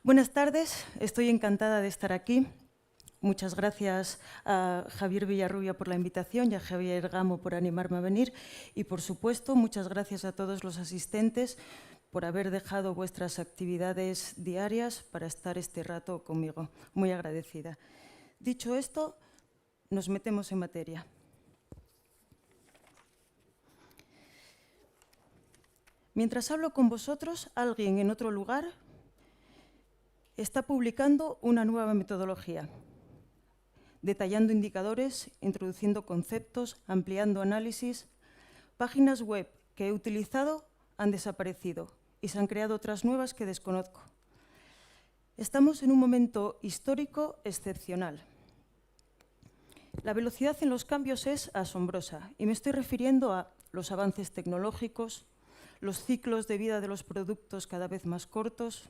Buenas tardes, estoy encantada de estar aquí. Muchas gracias a Javier Villarrubia por la invitación y a Javier Gamo por animarme a venir. Y, por supuesto, muchas gracias a todos los asistentes por haber dejado vuestras actividades diarias para estar este rato conmigo. Muy agradecida. Dicho esto, nos metemos en materia. Mientras hablo con vosotros, alguien en otro lugar está publicando una nueva metodología, detallando indicadores, introduciendo conceptos, ampliando análisis. Páginas web que he utilizado han desaparecido y se han creado otras nuevas que desconozco. Estamos en un momento histórico excepcional. La velocidad en los cambios es asombrosa y me estoy refiriendo a los avances tecnológicos, los ciclos de vida de los productos cada vez más cortos,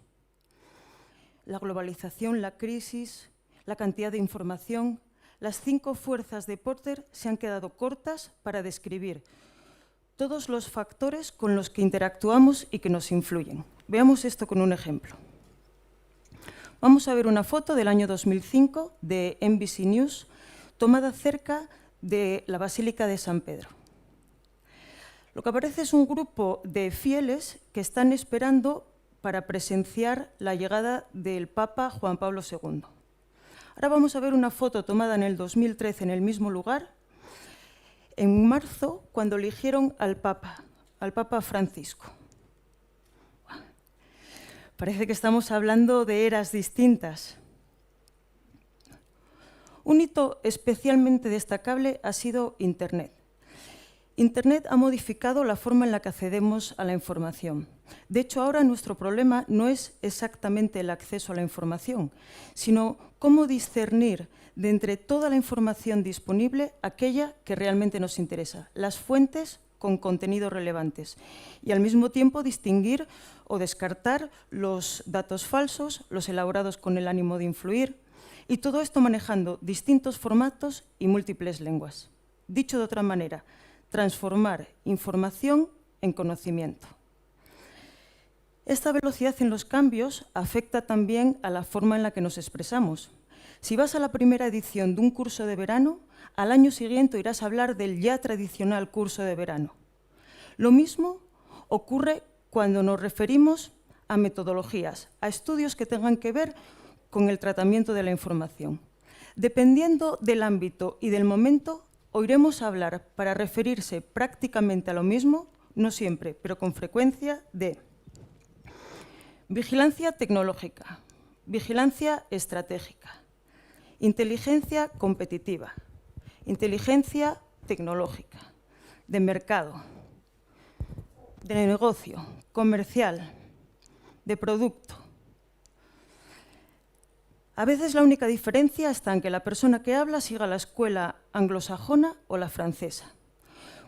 la globalización, la crisis, la cantidad de información. Las 5 fuerzas de Porter se han quedado cortas para describir todos los factores con los que interactuamos y que nos influyen. Veamos esto con un ejemplo. Vamos a ver una foto del año 2005 de NBC News, tomada cerca de la Basílica de San Pedro. Lo que aparece es un grupo de fieles que están esperando para presenciar la llegada del Papa Juan Pablo II. Ahora vamos a ver una foto tomada en el 2013 en el mismo lugar, en marzo, cuando eligieron al Papa Francisco. Parece que estamos hablando de eras distintas. Un hito especialmente destacable ha sido Internet. Internet ha modificado la forma en la que accedemos a la información. De hecho, ahora nuestro problema no es exactamente el acceso a la información, sino cómo discernir de entre toda la información disponible aquella que realmente nos interesa, las fuentes con contenidos relevantes, y al mismo tiempo distinguir o descartar los datos falsos, los elaborados con el ánimo de influir, y todo esto manejando distintos formatos y múltiples lenguas. Dicho de otra manera, transformar información en conocimiento. Esta velocidad en los cambios afecta también a la forma en la que nos expresamos. Si vas a la primera edición de un curso de verano, al año siguiente irás a hablar del ya tradicional curso de verano. Lo mismo ocurre cuando nos referimos a metodologías, a estudios que tengan que ver con el tratamiento de la información. Dependiendo del ámbito y del momento, oiremos hablar, para referirse prácticamente a lo mismo, no siempre, pero con frecuencia, de vigilancia tecnológica, vigilancia estratégica, inteligencia competitiva, inteligencia tecnológica, de mercado, de negocio, comercial, de producto. A veces la única diferencia está en que la persona que habla siga la escuela anglosajona o la francesa.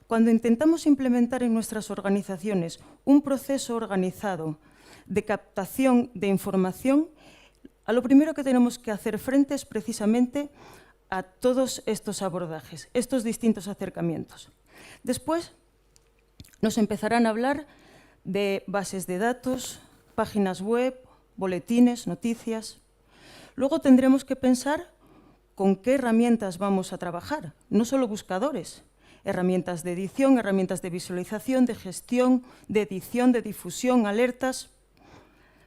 Cuando intentamos implementar en nuestras organizaciones un proceso organizado de captación de información, a lo primero que tenemos que hacer frente es precisamente a todos estos abordajes, estos distintos acercamientos. Después nos empezarán a hablar de bases de datos, páginas web, boletines, noticias. Luego tendremos que pensar con qué herramientas vamos a trabajar, no solo buscadores, herramientas de edición, herramientas de visualización, de gestión, de edición, de difusión, alertas.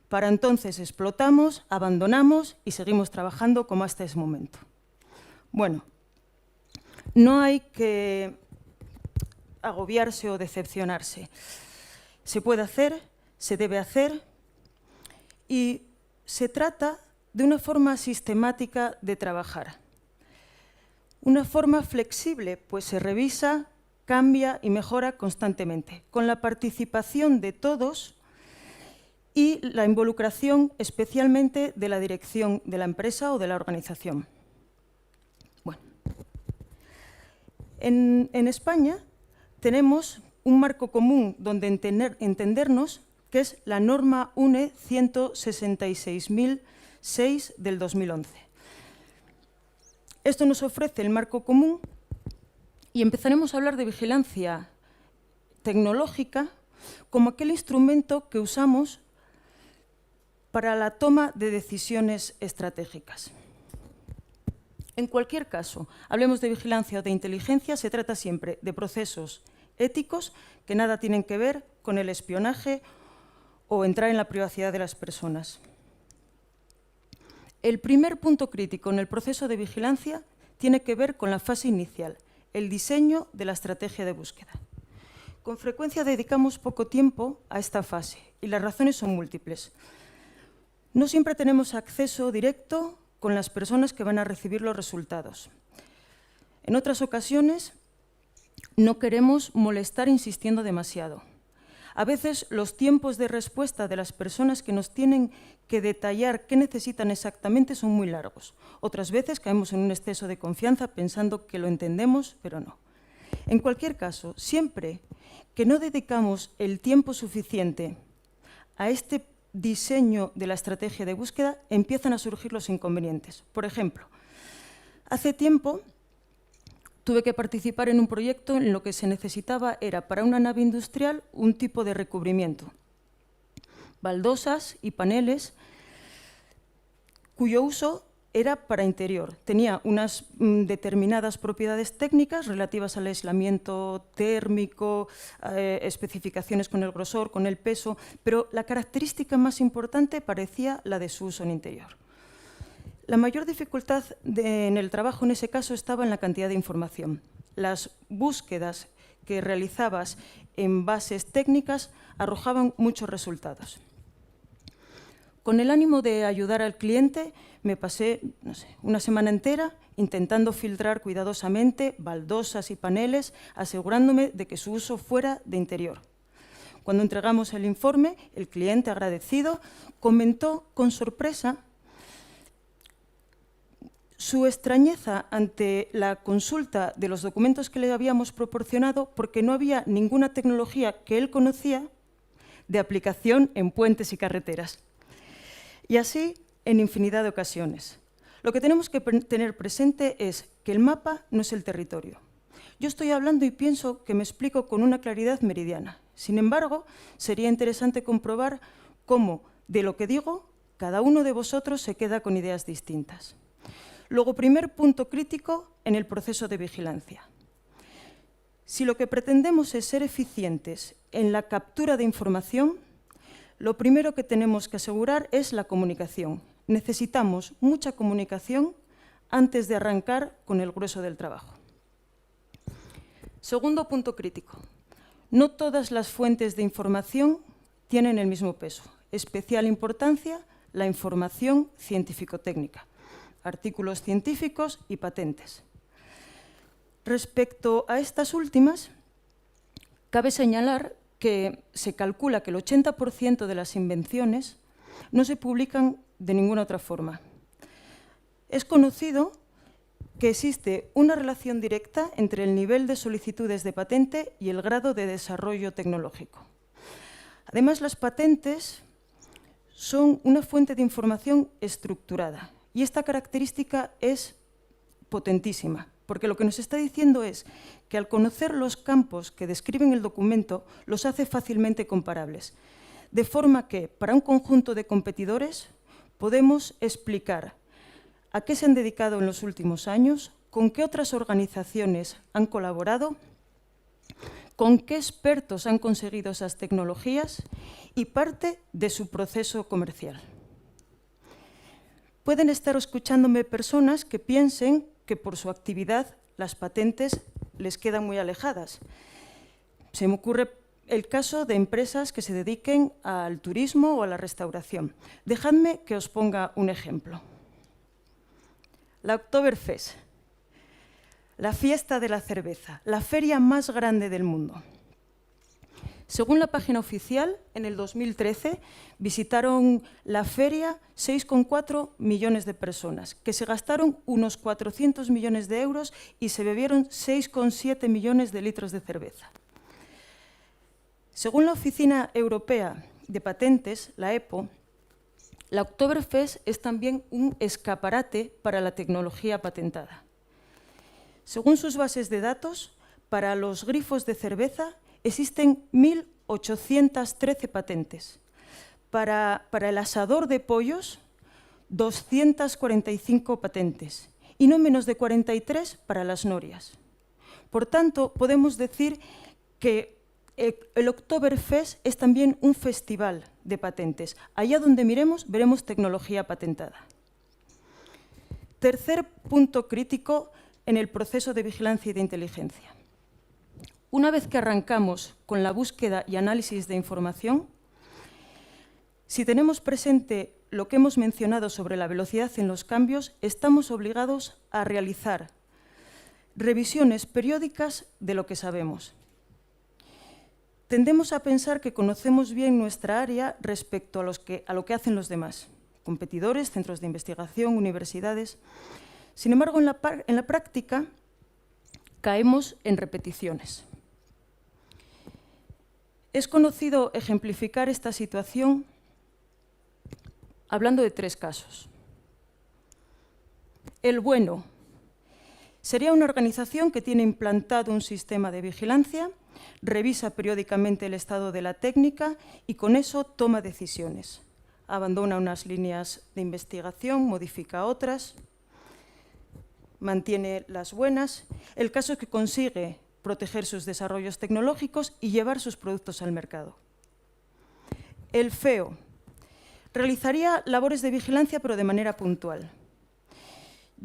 Para entonces explotamos, abandonamos y seguimos trabajando como hasta ese momento. Bueno, no hay que agobiarse o decepcionarse. Se puede hacer, se debe hacer y se trata de una forma sistemática de trabajar. Una forma flexible, pues se revisa, cambia y mejora constantemente, con la participación de todos y la involucración especialmente de la dirección de la empresa o de la organización. Bueno, en España tenemos un marco común donde entendernos, que es la norma UNE 166.006 del 2011. Esto nos ofrece el marco común y empezaremos a hablar de vigilancia tecnológica como aquel instrumento que usamos para la toma de decisiones estratégicas. En cualquier caso, hablemos de vigilancia o de inteligencia, se trata siempre de procesos éticos que nada tienen que ver con el espionaje o entrar en la privacidad de las personas. El primer punto crítico en el proceso de vigilancia tiene que ver con la fase inicial, el diseño de la estrategia de búsqueda. Con frecuencia dedicamos poco tiempo a esta fase y las razones son múltiples. No siempre tenemos acceso directo con las personas que van a recibir los resultados. En otras ocasiones no queremos molestar insistiendo demasiado. A veces los tiempos de respuesta de las personas que nos tienen que detallar qué necesitan exactamente son muy largos. Otras veces caemos en un exceso de confianza pensando que lo entendemos, pero no. En cualquier caso, siempre que no dedicamos el tiempo suficiente a este diseño de la estrategia de búsqueda, empiezan a surgir los inconvenientes. Por ejemplo, hace tiempo tuve que participar en un proyecto en lo que se necesitaba era para una nave industrial un tipo de recubrimiento, baldosas y paneles cuyo uso era para interior. Tenía unas determinadas propiedades técnicas relativas al aislamiento térmico, especificaciones con el grosor, con el peso, pero la característica más importante parecía la de su uso en interior. La mayor dificultad en el trabajo en ese caso estaba en la cantidad de información. Las búsquedas que realizabas en bases técnicas arrojaban muchos resultados. Con el ánimo de ayudar al cliente, me pasé una semana entera intentando filtrar cuidadosamente baldosas y paneles, asegurándome de que su uso fuera de interior. Cuando entregamos el informe, el cliente, agradecido, comentó con sorpresa su extrañeza ante la consulta de los documentos que le habíamos proporcionado porque no había ninguna tecnología que él conocía de aplicación en puentes y carreteras. Y así en infinidad de ocasiones. Lo que tenemos que tener presente es que el mapa no es el territorio. Yo estoy hablando y pienso que me explico con una claridad meridiana. Sin embargo, sería interesante comprobar cómo, de lo que digo, cada uno de vosotros se queda con ideas distintas. Luego, primer punto crítico en el proceso de vigilancia. Si lo que pretendemos es ser eficientes en la captura de información, lo primero que tenemos que asegurar es la comunicación. Necesitamos mucha comunicación antes de arrancar con el grueso del trabajo. Segundo punto crítico. No todas las fuentes de información tienen el mismo peso. Especial importancia la información científico-técnica, artículos científicos y patentes. Respecto a estas últimas, cabe señalar que se calcula que el 80% de las invenciones no se publican de ninguna otra forma. Es conocido que existe una relación directa entre el nivel de solicitudes de patente y el grado de desarrollo tecnológico. Además, las patentes son una fuente de información estructurada y esta característica es potentísima, porque lo que nos está diciendo es que al conocer los campos que describen el documento, los hace fácilmente comparables. De forma que, para un conjunto de competidores, podemos explicar a qué se han dedicado en los últimos años, con qué otras organizaciones han colaborado, con qué expertos han conseguido esas tecnologías y parte de su proceso comercial. Pueden estar escuchándome personas que piensen que por su actividad las patentes les quedan muy alejadas. Se me ocurre el caso de empresas que se dediquen al turismo o a la restauración. Dejadme que os ponga un ejemplo. La Oktoberfest, la fiesta de la cerveza, la feria más grande del mundo. Según la página oficial, en el 2013 visitaron la feria 6,4 millones de personas, que se gastaron unos 400 millones de euros y se bebieron 6,7 millones de litros de cerveza. Según la Oficina Europea de Patentes, la EPO, la Oktoberfest es también un escaparate para la tecnología patentada. Según sus bases de datos, para los grifos de cerveza existen 1.813 patentes. Para el asador de pollos, 245 patentes y no menos de 43 para las norias. Por tanto, podemos decir que el Oktoberfest es también un festival de patentes. Allá donde miremos, veremos tecnología patentada. Tercer punto crítico en el proceso de vigilancia y de inteligencia. Una vez que arrancamos con la búsqueda y análisis de información, si tenemos presente lo que hemos mencionado sobre la velocidad en los cambios, estamos obligados a realizar revisiones periódicas de lo que sabemos. Tendemos a pensar que conocemos bien nuestra área respecto a lo que hacen los demás, competidores, centros de investigación, universidades. Sin embargo, en la práctica caemos en repeticiones. Es conocido ejemplificar esta situación hablando de 3 casos. El bueno sería una organización que tiene implantado un sistema de vigilancia, revisa periódicamente el estado de la técnica y con eso toma decisiones. Abandona unas líneas de investigación, modifica otras, mantiene las buenas. El caso es que consigue proteger sus desarrollos tecnológicos y llevar sus productos al mercado. El feo realizaría labores de vigilancia, pero de manera puntual.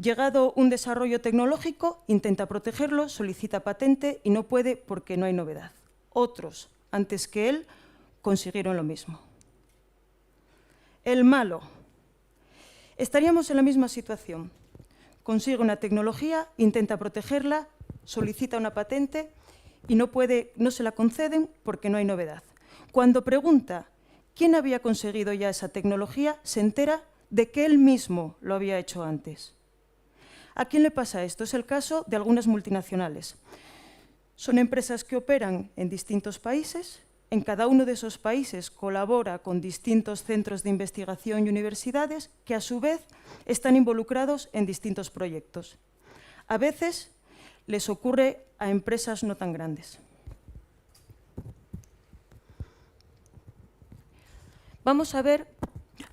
Llegado un desarrollo tecnológico, intenta protegerlo, solicita patente y no puede porque no hay novedad. Otros, antes que él, consiguieron lo mismo. El malo. Estaríamos en la misma situación. Consigue una tecnología, intenta protegerla, solicita una patente y no se la conceden porque no hay novedad. Cuando pregunta quién había conseguido ya esa tecnología, se entera de que él mismo lo había hecho antes. ¿A quién le pasa esto? Es el caso de algunas multinacionales. Son empresas que operan en distintos países. En cada uno de esos países colabora con distintos centros de investigación y universidades que, a su vez, están involucrados en distintos proyectos. A veces les ocurre a empresas no tan grandes. Vamos a ver,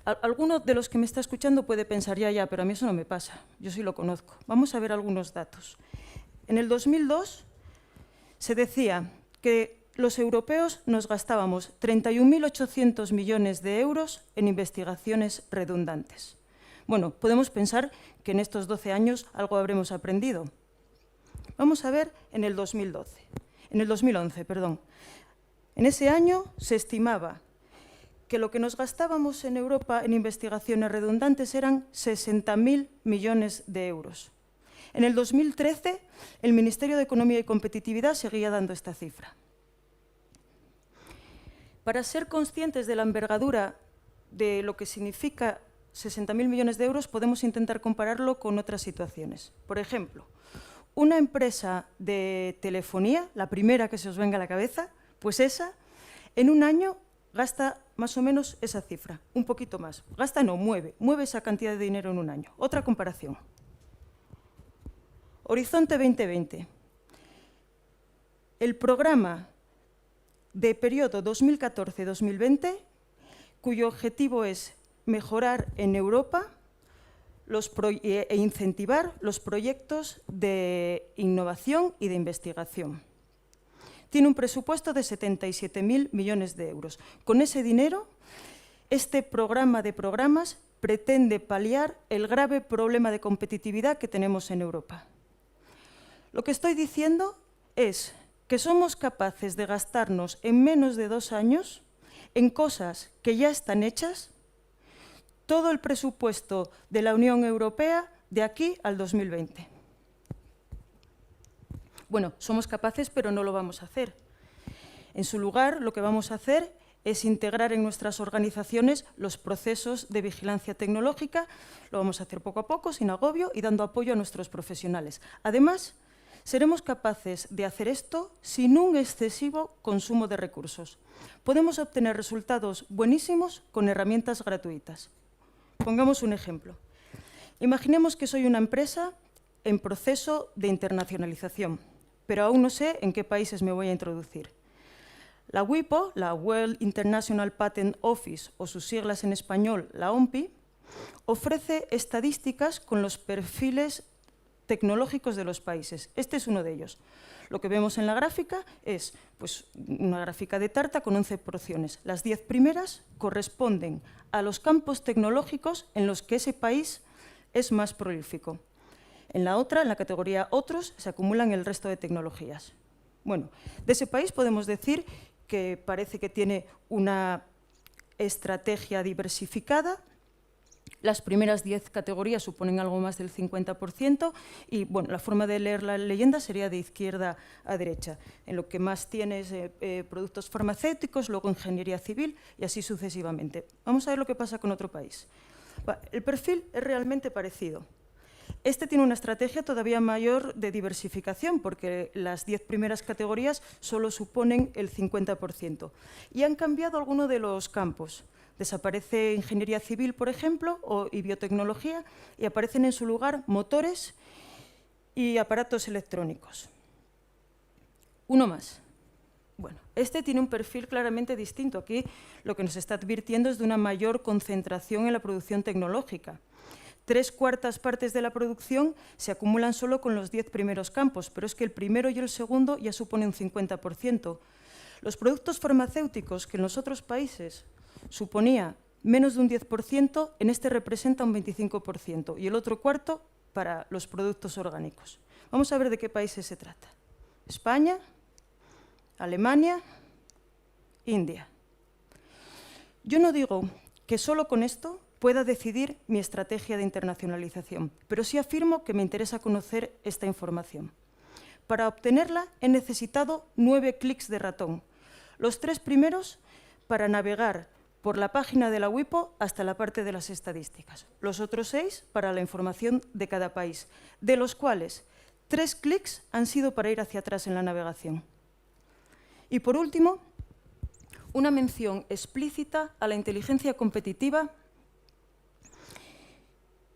alguno de los que me está escuchando puede pensar ya, pero a mí eso no me pasa, yo sí lo conozco. Vamos a ver algunos datos. En el 2002 se decía que los europeos nos gastábamos 31.800 millones de euros en investigaciones redundantes. Bueno, podemos pensar que en estos 12 años algo habremos aprendido. Vamos a ver en el 2011. En ese año se estimaba que lo que nos gastábamos en Europa en investigaciones redundantes eran 60.000 millones de euros. En el 2013, el Ministerio de Economía y Competitividad seguía dando esta cifra. Para ser conscientes de la envergadura de lo que significa 60.000 millones de euros, podemos intentar compararlo con otras situaciones. Por ejemplo, una empresa de telefonía, la primera que se os venga a la cabeza, pues esa, en un año gasta más o menos esa cifra, un poquito más. Gasta no, mueve esa cantidad de dinero en un año. Otra comparación. Horizonte 2020. El programa de periodo 2014-2020, cuyo objetivo es mejorar en Europa e incentivar los proyectos de innovación y de investigación. Tiene un presupuesto de 77.000 millones de euros. Con ese dinero, este programa de programas pretende paliar el grave problema de competitividad que tenemos en Europa. Lo que estoy diciendo es que somos capaces de gastarnos en menos de 2 años en cosas que ya están hechas todo el presupuesto de la Unión Europea de aquí al 2020. Bueno, somos capaces, pero no lo vamos a hacer. En su lugar, lo que vamos a hacer es integrar en nuestras organizaciones los procesos de vigilancia tecnológica. Lo vamos a hacer poco a poco, sin agobio y dando apoyo a nuestros profesionales. Además, seremos capaces de hacer esto sin un excesivo consumo de recursos. Podemos obtener resultados buenísimos con herramientas gratuitas. Pongamos un ejemplo. Imaginemos que soy una empresa en proceso de internacionalización, pero aún no sé en qué países me voy a introducir. La WIPO, la World International Patent Office, o sus siglas en español, la OMPI, ofrece estadísticas con los perfiles tecnológicos de los países. Este es uno de ellos. Lo que vemos en la gráfica es pues, una gráfica de tarta con 11 porciones. Las 10 primeras corresponden a los campos tecnológicos en los que ese país es más prolífico. En la otra, en la categoría Otros, se acumulan el resto de tecnologías. Bueno, de ese país podemos decir que parece que tiene una estrategia diversificada. Las primeras 10 categorías suponen algo más del 50% y bueno, la forma de leer la leyenda sería de izquierda a derecha. En lo que más tienes productos farmacéuticos, luego ingeniería civil y así sucesivamente. Vamos a ver lo que pasa con otro país. El perfil es realmente parecido. Este tiene una estrategia todavía mayor de diversificación porque las 10 primeras categorías solo suponen el 50%. Y han cambiado algunos de los campos. Desaparece ingeniería civil, por ejemplo, y biotecnología, y aparecen en su lugar motores y aparatos electrónicos. Uno más. Bueno, este tiene un perfil claramente distinto. Aquí lo que nos está advirtiendo es de una mayor concentración en la producción tecnológica. 3/4 partes de la producción se acumulan solo con los 10 primeros campos, pero es que el primero y el segundo ya suponen un 50%. Los productos farmacéuticos, que en los otros países suponía menos de un 10%, en este representa un 25%, y el otro cuarto para los productos orgánicos. Vamos a ver de qué países se trata. España, Alemania, India. Yo no digo que solo con esto pueda decidir mi estrategia de internacionalización, pero sí afirmo que me interesa conocer esta información. Para obtenerla he necesitado 9 clics de ratón, los 3 primeros para navegar por la página de la WIPO hasta la parte de las estadísticas, los otros 6 para la información de cada país, de los cuales 3 clics han sido para ir hacia atrás en la navegación. Y por último, una mención explícita a la inteligencia competitiva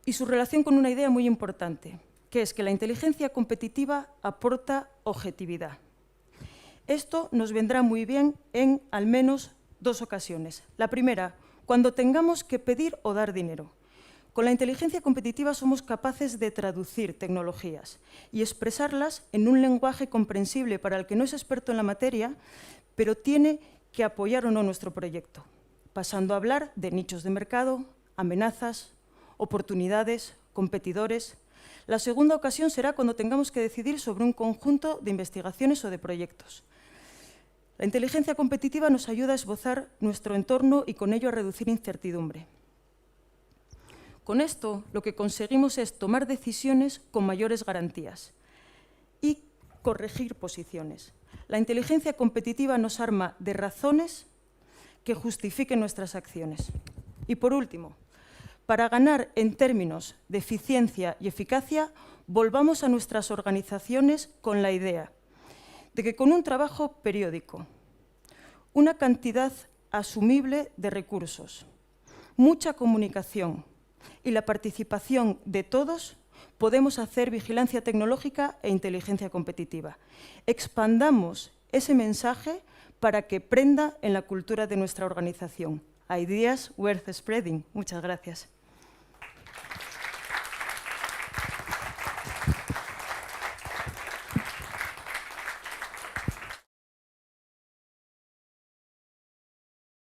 y su relación con una idea muy importante, que es que la inteligencia competitiva aporta objetividad. Esto nos vendrá muy bien en al menos 2 ocasiones. La primera, cuando tengamos que pedir o dar dinero. Con la inteligencia competitiva somos capaces de traducir tecnologías y expresarlas en un lenguaje comprensible para el que no es experto en la materia, pero tiene que apoyar o no nuestro proyecto, pasando a hablar de nichos de mercado, amenazas, oportunidades, competidores. La segunda ocasión será cuando tengamos que decidir sobre un conjunto de investigaciones o de proyectos. La inteligencia competitiva nos ayuda a esbozar nuestro entorno y con ello a reducir incertidumbre. Con esto, lo que conseguimos es tomar decisiones con mayores garantías y corregir posiciones. La inteligencia competitiva nos arma de razones que justifiquen nuestras acciones. Y por último, para ganar en términos de eficiencia y eficacia, volvamos a nuestras organizaciones con la idea de que con un trabajo periódico, una cantidad asumible de recursos, mucha comunicación y la participación de todos, podemos hacer vigilancia tecnológica e inteligencia competitiva. Expandamos ese mensaje para que prenda en la cultura de nuestra organización. Ideas worth spreading. Muchas gracias.